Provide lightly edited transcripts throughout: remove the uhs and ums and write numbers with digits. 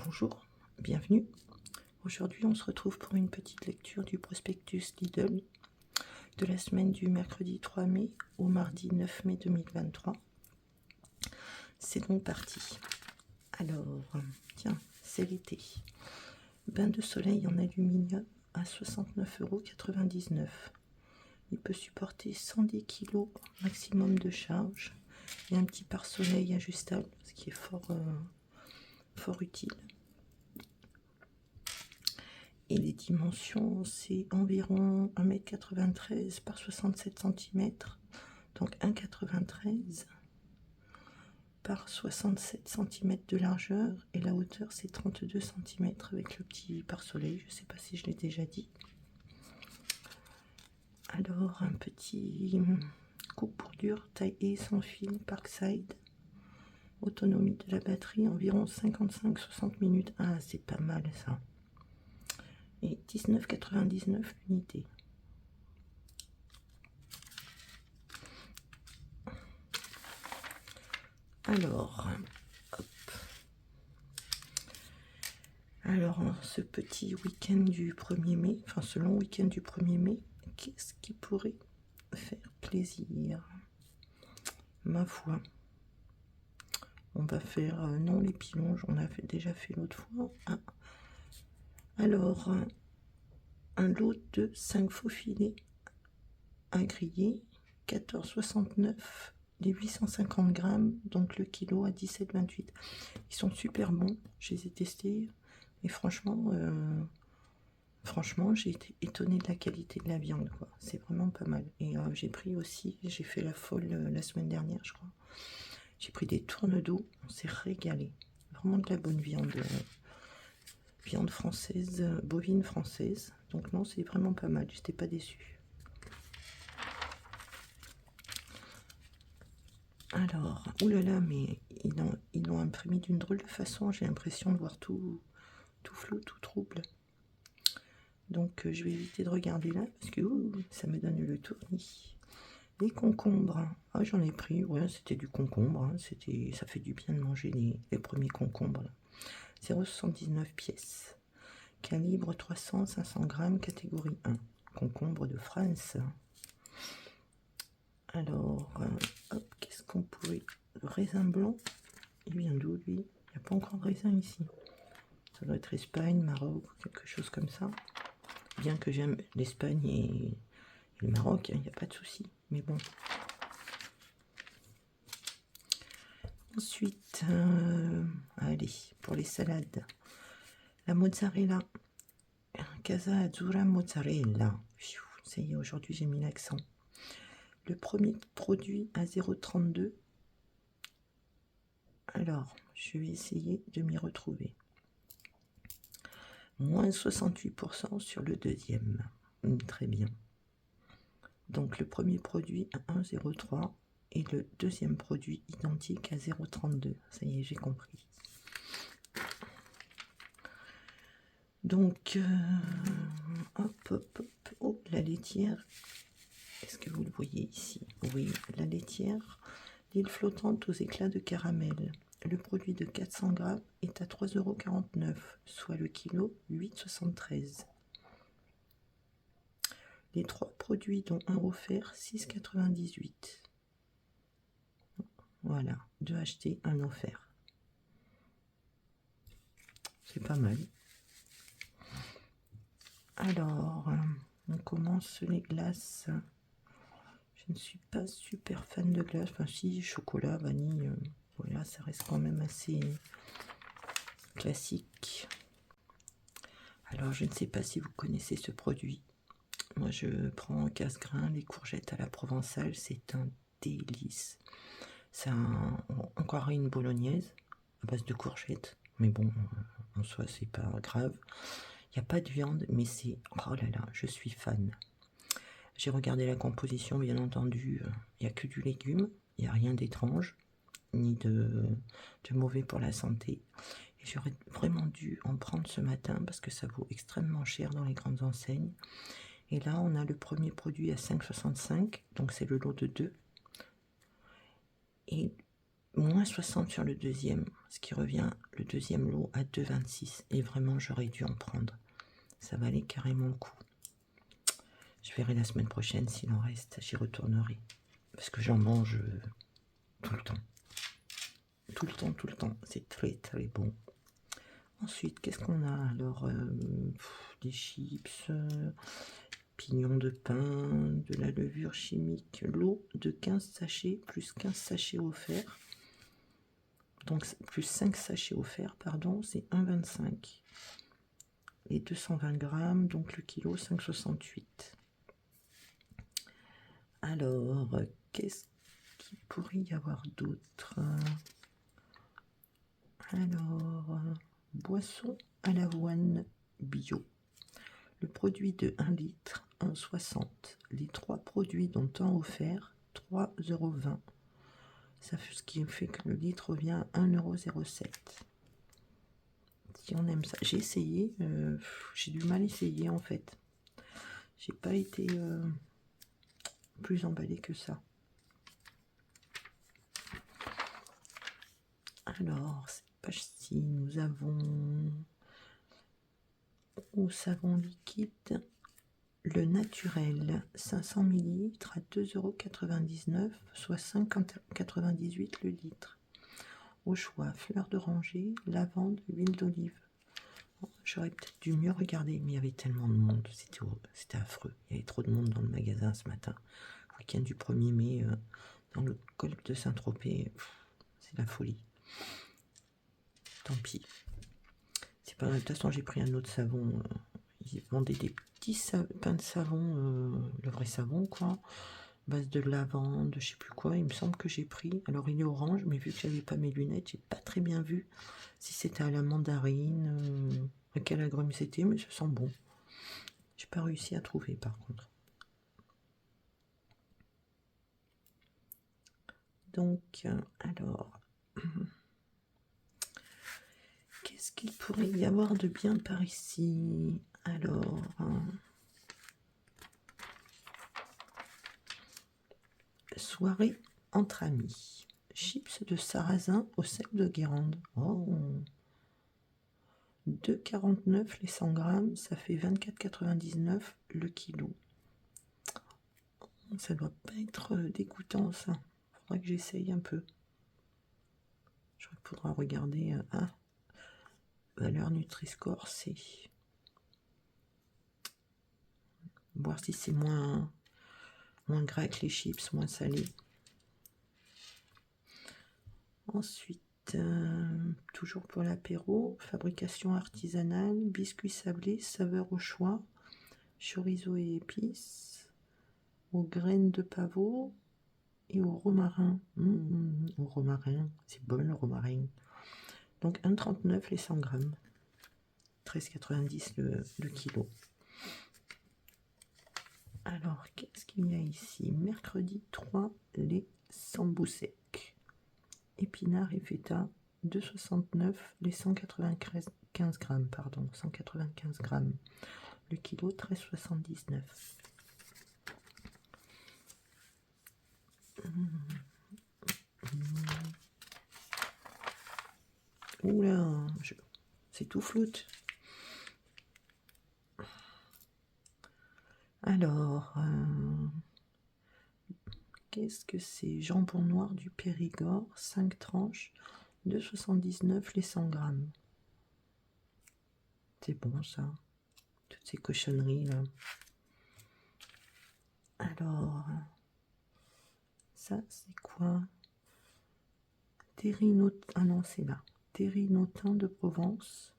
Bonjour, bienvenue. Aujourd'hui, on se retrouve pour une petite lecture du prospectus Lidl de la semaine du mercredi 3 mai au mardi 9 mai 2023. C'est donc parti. Alors, tiens, c'est l'été. Bain de soleil en aluminium à 69,99 €. Il peut supporter 110 kg maximum de charge et un petit pare-soleil ajustable, ce qui est fort utile. Et les dimensions, c'est environ 1,93 m par 67 cm, donc 1,93 par 67 cm de largeur, et la hauteur c'est 32 cm avec le petit pare-soleil, je ne sais pas si je l'ai déjà dit. Alors un petit coupe pour dur taillé sans fil Parkside, autonomie de la batterie environ 55-60 minutes, ah c'est pas mal ça, et 19,99 € l'unité. Alors, hop. Alors, ce petit week-end du 1er mai, enfin ce long week-end du 1er mai, qu'est-ce qui pourrait faire plaisir? Ma foi, on va faire, non les pilonges, on a déjà fait l'autre fois. Ah. Alors, un lot de 5 faux filets à griller, 14,69 €, les 850 grammes, donc le kilo à 17,28 €. Ils sont super bons, je les ai testés. Et franchement, j'ai été étonnée de la qualité de la viande, quoi. C'est vraiment pas mal. Et j'ai pris aussi, j'ai fait la folle la semaine dernière, je crois. J'ai pris des tournes d'eau, on s'est régalé. Vraiment de la bonne viande, viande française, bovine française. Donc non, c'est vraiment pas mal, j'étais pas déçue. Alors, oulala, mais ils l'ont imprimé d'une drôle de façon, j'ai l'impression de voir tout flou, tout trouble. Donc je vais éviter de regarder là parce que ça me donne le tournis. Les concombres, ah, j'en ai pris, ouais, c'était du concombre, hein, ça fait du bien de manger les premiers concombres. 0,79 pièces, calibre 300-500 grammes, catégorie 1, concombre de France. Alors, hop, qu'est-ce qu'on pourrait... Le raisin blanc, il vient d'où lui? Il n'y a pas encore de raisin ici. Ça doit être Espagne, Maroc, quelque chose comme ça. Bien que j'aime l'Espagne et le Maroc, il n'y a pas de souci. Mais bon. Ensuite, allez, pour les salades. La mozzarella. Casa Azzurra mozzarella. Ça y est, aujourd'hui j'ai mis l'accent. Le premier produit à 0,32. Alors, je vais essayer de m'y retrouver. Moins 68% sur le deuxième. Très bien. Donc le premier produit à 1,03 et le deuxième produit identique à 0,32. Ça y est, j'ai compris. Donc, hop, oh, la laitière. Est-ce que vous le voyez ici? Oui, la laitière, l'île flottante aux éclats de caramel. Le produit de 400 grammes est à 3,49 €, soit le kilo 8,73 €. Les 3 produits dont un offert, 6,98 €. Voilà, 2 achetés, 1 offert. C'est pas mal. Alors, on commence les glaces. Je ne suis pas super fan de glace. Enfin si, chocolat, vanille, voilà, ça reste quand même assez classique. Alors, je ne sais pas si vous connaissez ce produit. Moi, je prends en casse-grain les courgettes à la provençale. C'est un délice. C'est encore une bolognaise à base de courgettes. Mais bon, en soi, c'est pas grave. Il n'y a pas de viande, mais c'est... Oh là là, je suis fan. J'ai regardé la composition, bien entendu. Il n'y a que du légume. Il n'y a rien d'étrange, ni de mauvais pour la santé. Et j'aurais vraiment dû en prendre ce matin parce que ça vaut extrêmement cher dans les grandes enseignes. Et là, on a le premier produit à 5,65 €, donc c'est le lot de 2. Et moins 60 sur le deuxième, ce qui revient le deuxième lot à 2,26. Et vraiment, j'aurais dû en prendre. Ça valait carrément le coup. Je verrai la semaine prochaine s'il en reste. J'y retournerai. Parce que j'en mange tout le temps. Tout le temps, tout le temps. C'est très, très bon. Ensuite, qu'est-ce qu'on a? Alors, des chips, pignons de pain, de la levure chimique, l'eau de 15 sachets, plus 15 sachets offerts. Donc, plus 5 sachets offerts, pardon, c'est 1,25. Et 220 grammes, donc le kilo, 5,68. Alors, qu'est-ce qu'il pourrait y avoir d'autre? Alors, boisson à l'avoine bio. Le produit de 1 litre, 1,60. Les 3 produits dont un offert, 3,20 €. Ça fait ce qui fait que le litre revient à 1,07 €. Si on aime ça, j'ai essayé, j'ai du mal à essayer en fait. J'ai pas été plus emballée que ça. Alors, cette page-ci, nous avons au savon liquide le naturel 500 ml à 2,99 €, soit 5,98 € le litre. Au choix, fleur d'oranger, lavande, huile d'olive. J'aurais peut-être dû mieux regarder, mais il y avait tellement de monde, c'était affreux. Il y avait trop de monde dans le magasin ce matin. Le week-end du 1er mai, dans le golfe de Saint-Tropez, c'est la folie. Tant pis. C'est pas grave. De toute façon, j'ai pris un autre savon. Ils vendaient des petits pains de savon, le vrai savon, quoi. Base de lavande, je sais plus quoi. Il me semble que j'ai pris. Alors, il est orange, mais vu que j'avais pas mes lunettes, j'ai pas très bien vu si c'était à la mandarine, à quel agrume c'était, mais ça sent bon. J'ai pas réussi à trouver, par contre. Donc, alors... Qu'est-ce qu'il pourrait y avoir de bien par ici? Alors... soirée entre amis. Chips de sarrasin au sel de Guérande. Oh. 2,49 les 100 grammes, ça fait 24,99 le kilo. Ça doit pas être dégoûtant, ça. Faudrait que j'essaye un peu. Je faudra regarder. Valeur Nutri-Score, c'est... voir si c'est moins gras que les chips, moins salé. Ensuite, toujours pour l'apéro, fabrication artisanale, biscuits sablés, saveur au choix, chorizo et épices, aux graines de pavot et au romarin. Au romarin, c'est bon le romarin. Donc 1,39 les 100 grammes, 13,90 le kilo. Alors, qu'est-ce qu'il y a ici? Mercredi 3, les sambous secs. Épinards et feta, 2,69 les 195 grammes, pardon, 195 grammes. Le kilo, 13,79. Oula, c'est tout floute. Alors, qu'est-ce que c'est? Jambon noir du Périgord, 5 tranches, 2,79 les 100 grammes. C'est bon ça, toutes ces cochonneries là. Alors, ça c'est quoi? Ah non, c'est là. Terrinotin de Provence.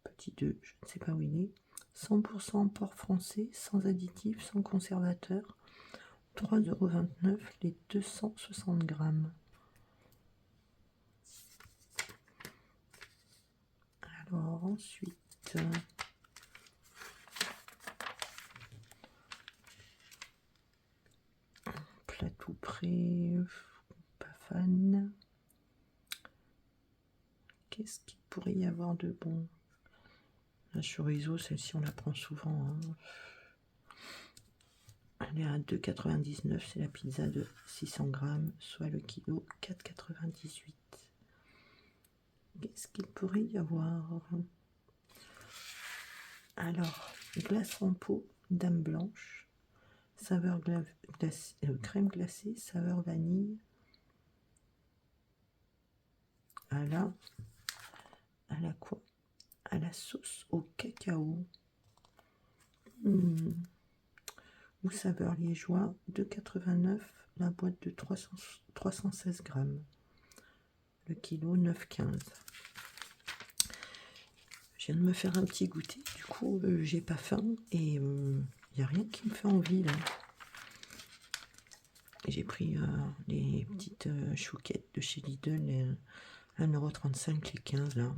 Petit 2, je ne sais pas où il est. 100% porc français, sans additifs, sans conservateur. 3,29 € les 260 grammes. Alors ensuite, plat tout prêt, pas fan. Qu'est-ce qu'il pourrait y avoir de bon? La chorizo, celle-ci on la prend souvent. Hein. Elle est à 2,99 €, c'est la pizza de 600 grammes, soit le kilo 4,98 €. Qu'est-ce qu'il pourrait y avoir? Alors, glace en pot, dame blanche, saveur crème glacée, saveur vanille, à la quoi? À la sauce au cacao. Ou saveur liégeois, 2,89 €, la boîte de 316 grammes. Le kilo 9,15 €. Je viens de me faire un petit goûter, du coup j'ai pas faim et il n'y a rien qui me fait envie là. J'ai pris les petites chouquettes de chez Lidl, 1,35 € les 15 là.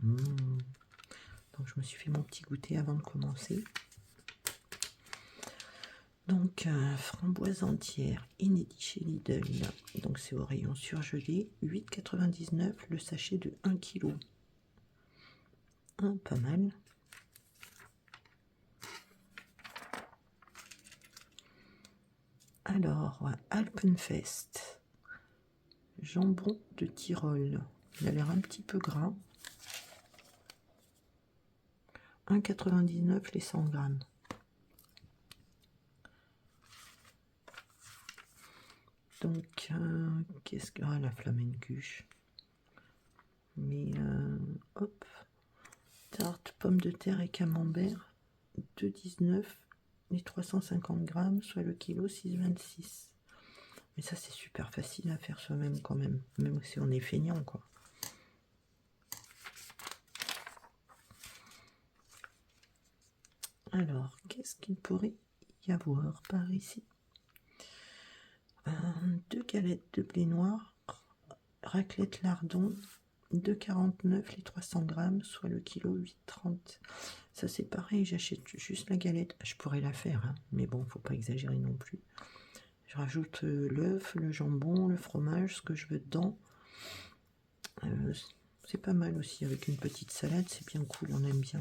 Donc je me suis fait mon petit goûter avant de commencer. Donc framboise entière, inédit chez Lidl. Donc c'est au rayon surgelé, 8,99 € le sachet de 1 kg. Pas mal. Alors, Alpenfest, jambon de Tyrol. Il a l'air un petit peu gras. 1,99 € les 100 grammes. Donc, qu'est-ce que... Ah, la flamencuche. Mais, hop. Tarte, pommes de terre et camembert, 2,19 € les 350 grammes, soit le kilo 6,26 €. Mais ça, c'est super facile à faire soi-même quand même si on est feignant, quoi. Alors, qu'est-ce qu'il pourrait y avoir par ici? 2 galettes de blé noir, raclette lardon, 2,49 les 300 grammes, soit le kilo 8,30 €. Ça c'est pareil, j'achète juste la galette. Je pourrais la faire, hein, mais bon, faut pas exagérer non plus. Je rajoute l'œuf, le jambon, le fromage, ce que je veux dedans. C'est pas mal aussi, avec une petite salade, c'est bien cool, on aime bien.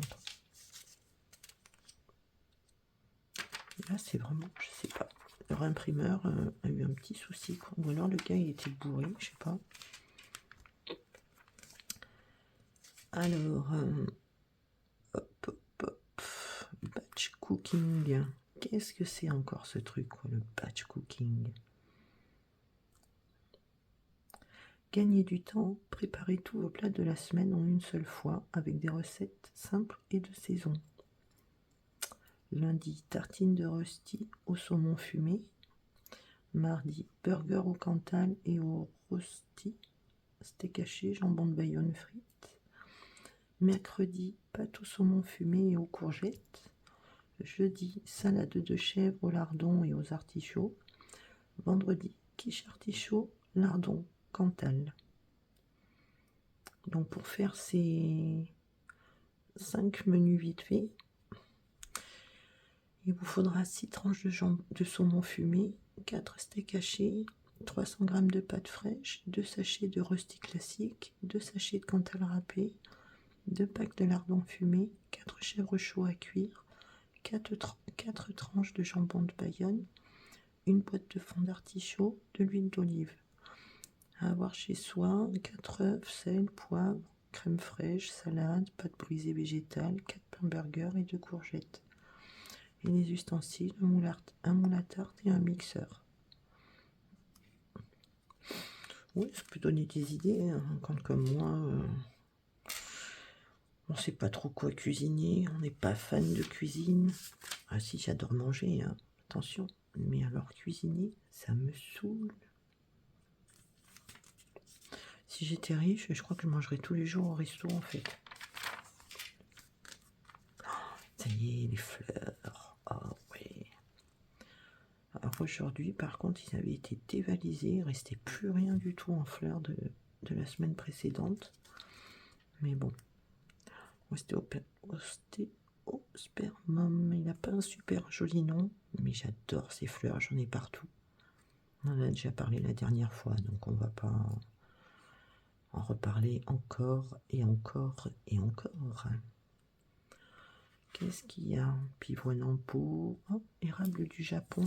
Là, c'est vraiment, je sais pas. Leur imprimeur a eu un petit souci, quoi. Ou alors le gars il était bourré, je sais pas. Alors, hop, batch cooking. Qu'est-ce que c'est encore ce truc, quoi, le batch cooking? Gagnez du temps, préparez tous vos plats de la semaine en une seule fois avec des recettes simples et de saison. Lundi, tartine de rösti au saumon fumé. Mardi, burger au Cantal et au rösti, steak haché, jambon de Bayonne frites. Mercredi, pâte au saumon fumé et aux courgettes. Jeudi, salade de chèvre au lardon et aux artichauts. Vendredi, quiche artichaut, lardon, Cantal. Donc pour faire ces 5 menus vite fait, il vous faudra 6 tranches de saumon fumé, 4 steaks hachés, 300 g de pâte fraîche, 2 sachets de rösti classique, 2 sachets de Cantal râpé, 2 packs de lardon fumé, 4 chèvres chauds à cuire, 4 tranches de jambon de Bayonne, une boîte de fond d'artichaut, de l'huile d'olive. À avoir chez soi, 4 œufs, sel, poivre, crème fraîche, salade, pâte brisée végétale, 4 pains burgers et 2 courgettes. Et les ustensiles, un moule à tarte et un mixeur. Oui, ça peut donner des idées, hein, quand comme moi, on ne sait pas trop quoi cuisiner, on n'est pas fan de cuisine. Ah si, j'adore manger, hein, attention, mais alors cuisiner, ça me saoule. Si j'étais riche, je crois que je mangerais tous les jours au resto en fait. Ça y est, les fleurs. Ah ouais. Alors aujourd'hui, par contre, ils avaient été dévalisés. Il ne restait plus rien du tout en fleurs de la semaine précédente. Mais bon. Ostéospermum. Il n'a pas un super joli nom. Mais j'adore ces fleurs. J'en ai partout. On en a déjà parlé la dernière fois. Donc on ne va pas en reparler encore et encore et encore. Qu'est-ce qu'il y a? Pivoine en pot. Oh, érable du Japon.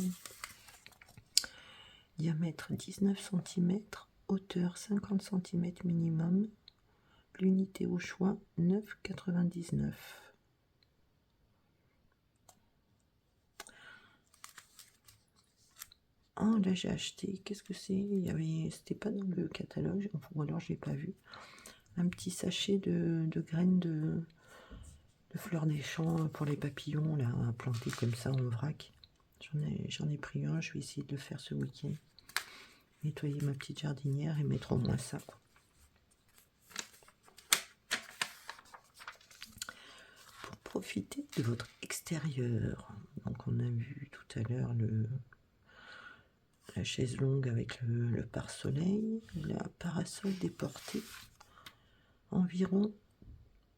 Diamètre 19 cm, hauteur 50 cm minimum. L'unité au choix 9,99 €. Ah, là j'ai acheté, qu'est-ce que c'est? C'était pas dans le catalogue, ou alors je l'ai pas vu. Un petit sachet de graines de fleurs des champs pour les papillons, là, à planter comme ça en vrac. J'en ai pris un, je vais essayer de le faire ce week-end. Nettoyer ma petite jardinière et mettre au moins ça, quoi. Pour profiter de votre extérieur, donc on a vu tout à l'heure la chaise longue avec le pare-soleil, la parasol déportée, environ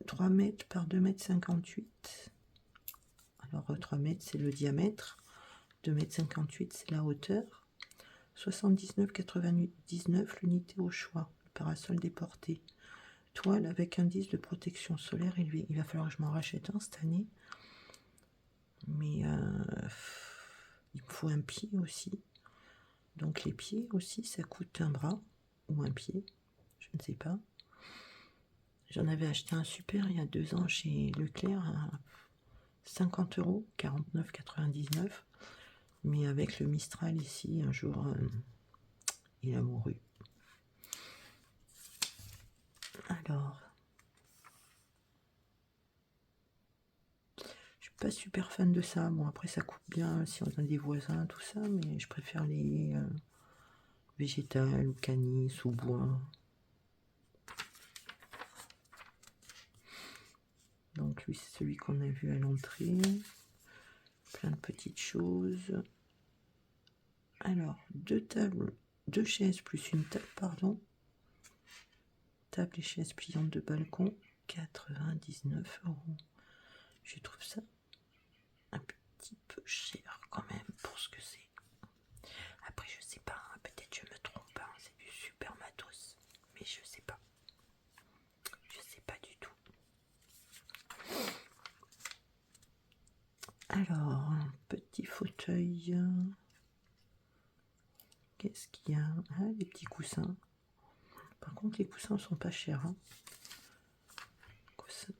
3 mètres par 2,58 m. Alors 3 mètres c'est le diamètre, 2,58 m c'est la hauteur, 79,99 € l'unité au choix, le parasol déporté. Toile avec indice de protection solaire élevé. Il va falloir que je m'en rachète un cette année. Mais il me faut un pied aussi. Donc les pieds aussi, ça coûte un bras ou un pied, je ne sais pas. J'en avais acheté un super il y a 2 ans chez Leclerc à 50 €, 49,99 €. Mais avec le Mistral ici, un jour, il a mouru. Alors, je suis pas super fan de ça. Bon, après, ça coupe bien si on a des voisins, tout ça, mais je préfère les végétales ou canis ou bois. Donc, lui, c'est celui qu'on a vu à l'entrée. Plein de petites choses. Alors, 2 tables, 2 chaises plus une table, pardon. Table et chaises pliantes de balcon, 99 €. Je trouve ça un petit peu cher quand même pour ce que c'est. Après, je sais pas, hein, peut-être je me trompe, hein, c'est du super matos, mais je sais pas. Je sais pas du tout. Alors, un petit fauteuil. Qu'est-ce qu'il y a? Ah, les petits coussins. Par contre, les coussins sont pas chers, hein.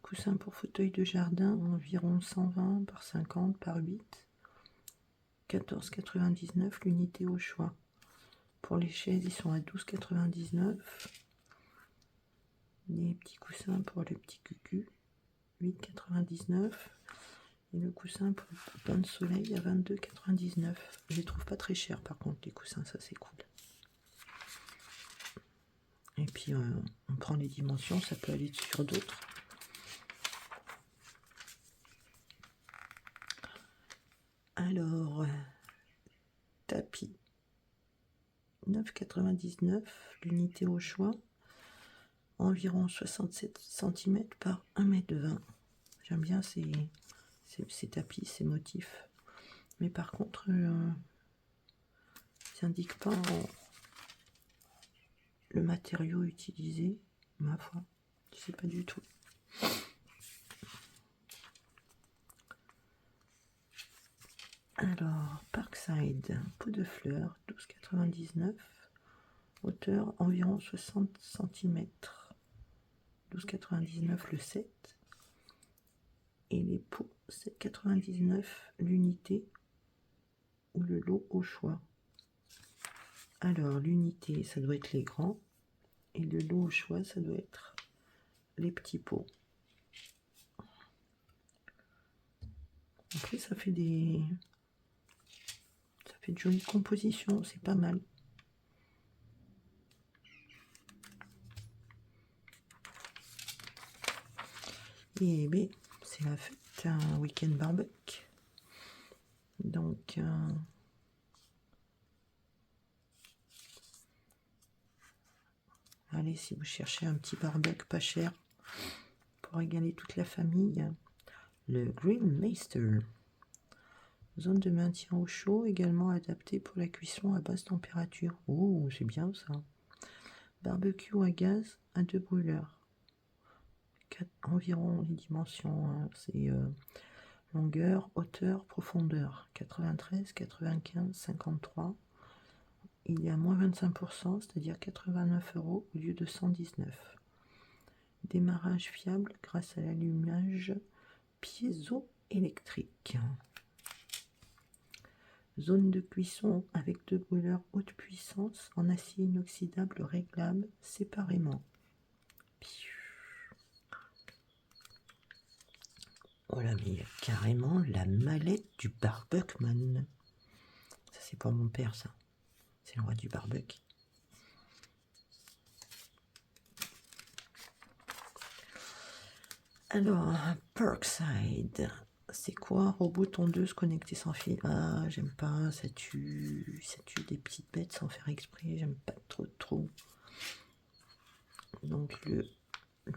Coussin pour fauteuil de jardin, environ 120 par 50 par 8. 14,99 € l'unité au choix. Pour les chaises, ils sont à 12,99 €. Les petits coussins pour les petits cucus, 8,99 €. Et le coussin pour le bain de soleil à 22,99 €. Je les trouve pas très chers par contre, les coussins, ça c'est cool. Et puis on prend les dimensions, ça peut aller sur d'autres. Alors, tapis, 9,99 € l'unité au choix, environ 67 cm par 1,20 m. J'aime bien ces tapis, ces motifs. Mais par contre, ça n'indique pas le matériau utilisé, ma foi, je sais pas du tout. Alors, Parkside, pot de fleurs, 12,99 €, hauteur environ 60 cm, 12,99 € le set, et les pots, 7,99 € l'unité ou le lot au choix. Alors, l'unité, ça doit être les grands, et le lot au choix, ça doit être les petits pots. Après, ça fait de jolies compositions, c'est pas mal. Et bien, c'est la fête, un week-end barbecue. Donc, allez, si vous cherchez un petit barbecue pas cher pour régaler toute la famille, le Green Meister. Zone de maintien au chaud, également adaptée pour la cuisson à basse température. Oh, c'est bien ça. Barbecue à gaz à 2 brûleurs. Environ les dimensions, hein, c'est longueur, hauteur, profondeur. 93, 95, 53. il est à moins 25%, c'est-à-dire 89 € au lieu de 119. Démarrage fiable grâce à l'allumage piézoélectrique. Zone de cuisson avec 2 brûleurs haute puissance en acier inoxydable réglable séparément. Voilà, mais il y a carrément la mallette du Barbuckman. Ça, c'est pour mon père, ça. C'est le roi du barbecue. Alors, Parkside. C'est quoi? Robot tondeuse connecté sans fil. Ah, j'aime pas, ça tue des petites bêtes sans faire exprès. J'aime pas trop. Donc,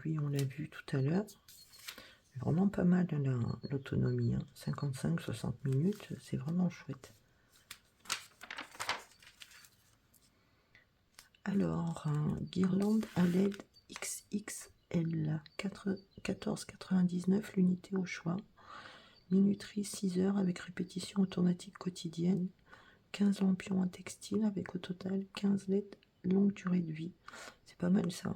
lui, on l'a vu tout à l'heure. Vraiment pas mal l'autonomie. 55-60 minutes, c'est vraiment chouette. Alors, guirlande à LED XXL, 14,99 l'unité au choix. Minuterie 6 heures avec répétition automatique quotidienne. 15 lampions en textile avec au total 15 LED longue durée de vie. C'est pas mal ça.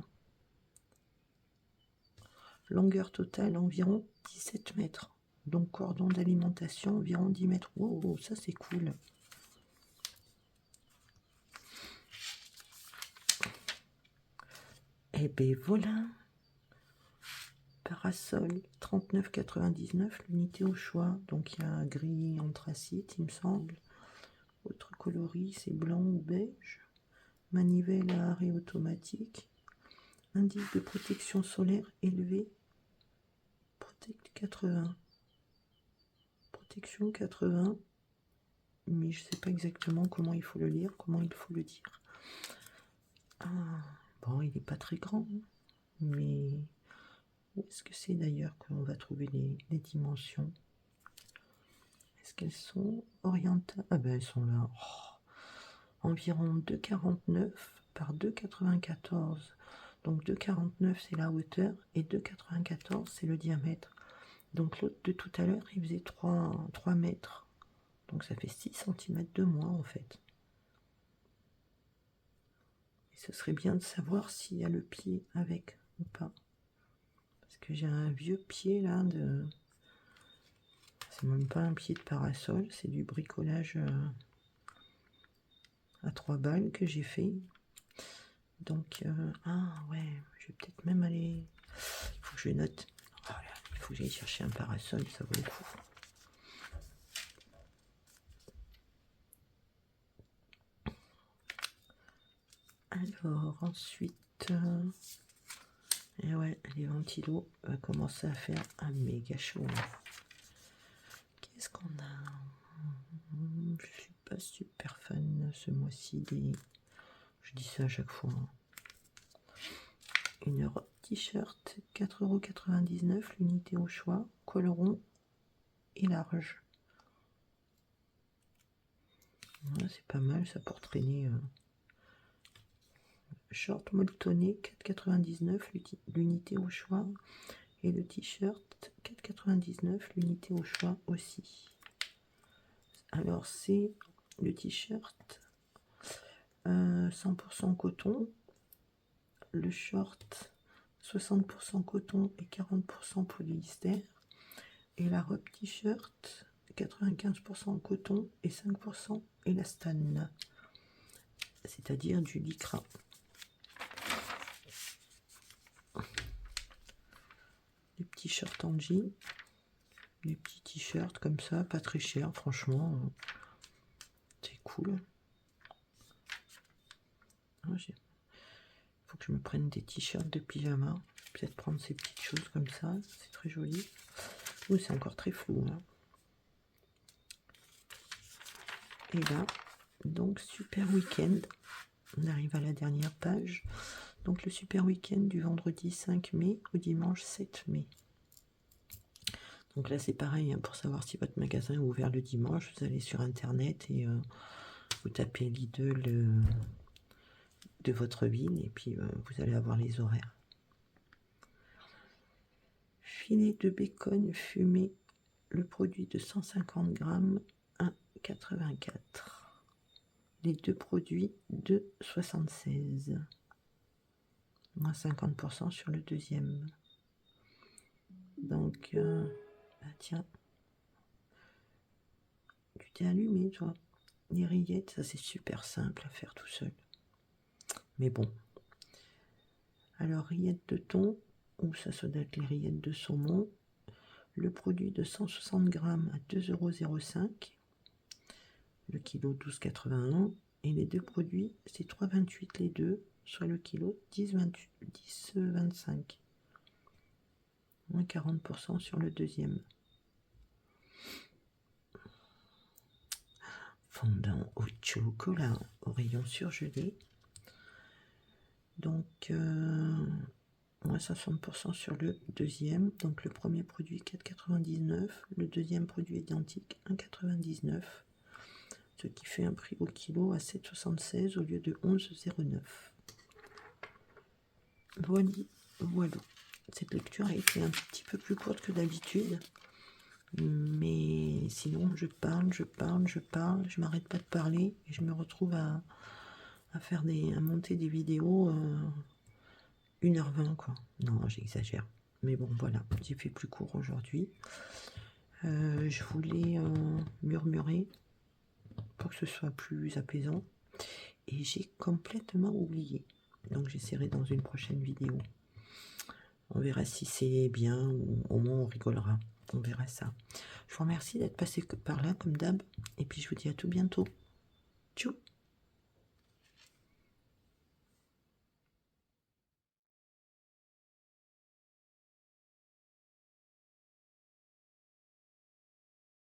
Longueur totale environ 17 mètres. Donc cordon d'alimentation environ 10 mètres. Wow, ça c'est cool. Et ben voilà. Parasol 39,99 l'unité au choix. Donc il y a gris anthracite, il me semble. Autre coloris, c'est blanc ou beige. Manivelle à arrêt automatique. Indice de protection solaire élevé. Protect 80. Protection 80. Mais je ne sais pas exactement comment il faut le lire, comment il faut le dire. Ah, bon, il n'est pas très grand. Mais où est-ce que c'est d'ailleurs qu'on va trouver les dimensions? Est-ce qu'elles sont orientables? Ah ben elles sont là. Oh, environ 2,49 par 2,94. Donc 2,49 c'est la hauteur et 2,94 c'est le diamètre. Donc l'autre de tout à l'heure il faisait 3 mètres. Donc ça fait 6 cm de moins en fait. Et ce serait bien de savoir s'il y a le pied avec ou pas. Parce que j'ai un vieux pied là de... C'est même pas un pied de parasol, c'est du bricolage à 3 balles que j'ai fait. Donc, ah ouais, je vais peut-être même aller... Il faut que je note. Voilà, il faut que j'aille chercher un parasol, ça vaut le coup. Alors, ensuite... et ouais, les ventilos va commencer à faire un méga chaud. Qu'est-ce qu'on a? Je suis pas super fan ce mois-ci des... Je dis ça à chaque fois. Une robe t-shirt, 4,99 € l'unité au choix, col rond et large. Ouais, c'est pas mal ça pour traîner. Short molletonné, 4,99 € l'unité au choix. Et le t-shirt, 4,99 € l'unité au choix aussi. Alors c'est le t-shirt 100% coton. Le short 60% coton et 40% polyester. Et la robe t-shirt 95% coton et 5% élastane. C'est-à-dire du lycra. Des petits shorts en jean. Des petits t-shirts comme ça, pas très cher, franchement. C'est cool. Il faut que je me prenne des t-shirts de pyjama. Peut-être prendre ces petites choses comme ça. C'est très joli. Ouh, c'est encore très flou. Hein. Et là, donc super week-end. On arrive à la dernière page. Donc le super week-end du vendredi 5 mai au dimanche 7 mai. Donc là c'est pareil, hein, pour savoir si votre magasin est ouvert le dimanche, vous allez sur internet et vous tapez Lidl de votre ville et puis vous allez avoir les horaires. Filet de bacon fumé, le produit de 150 grammes, 1,84. les deux produits de 76. Moins 50% sur le deuxième. Donc, bah tiens, tu t'es allumé, toi. Les rillettes, ça c'est super simple à faire tout seul. Mais bon. Alors, rillettes de thon, ou ça doit être les rillettes de saumon. Le produit de 160 grammes à 2,05 €. Le kilo 12,81. Et les deux produits, c'est 3,28 les deux, soit le kilo 10,25. Moins 40% sur le deuxième. Fondant au chocolat au rayon surgelé. Donc, moins 60% sur le deuxième. Donc, le premier produit 4,99. Le deuxième produit identique 1,99. Ce qui fait un prix au kilo à 7,76 au lieu de 11,09. Voilà. Cette lecture a été un petit peu plus courte que d'habitude. Mais sinon, je parle, je m'arrête pas de parler et je me retrouve à monter des vidéos 1h20 quoi. Non, j'exagère. Mais bon, voilà, j'ai fait plus court aujourd'hui. Je voulais murmurer pour que ce soit plus apaisant. Et j'ai complètement oublié. Donc j'essaierai dans une prochaine vidéo. On verra si c'est bien ou au moins on rigolera. On verra ça. Je vous remercie d'être passé par là comme d'hab. Et puis je vous dis à tout bientôt. Tchou!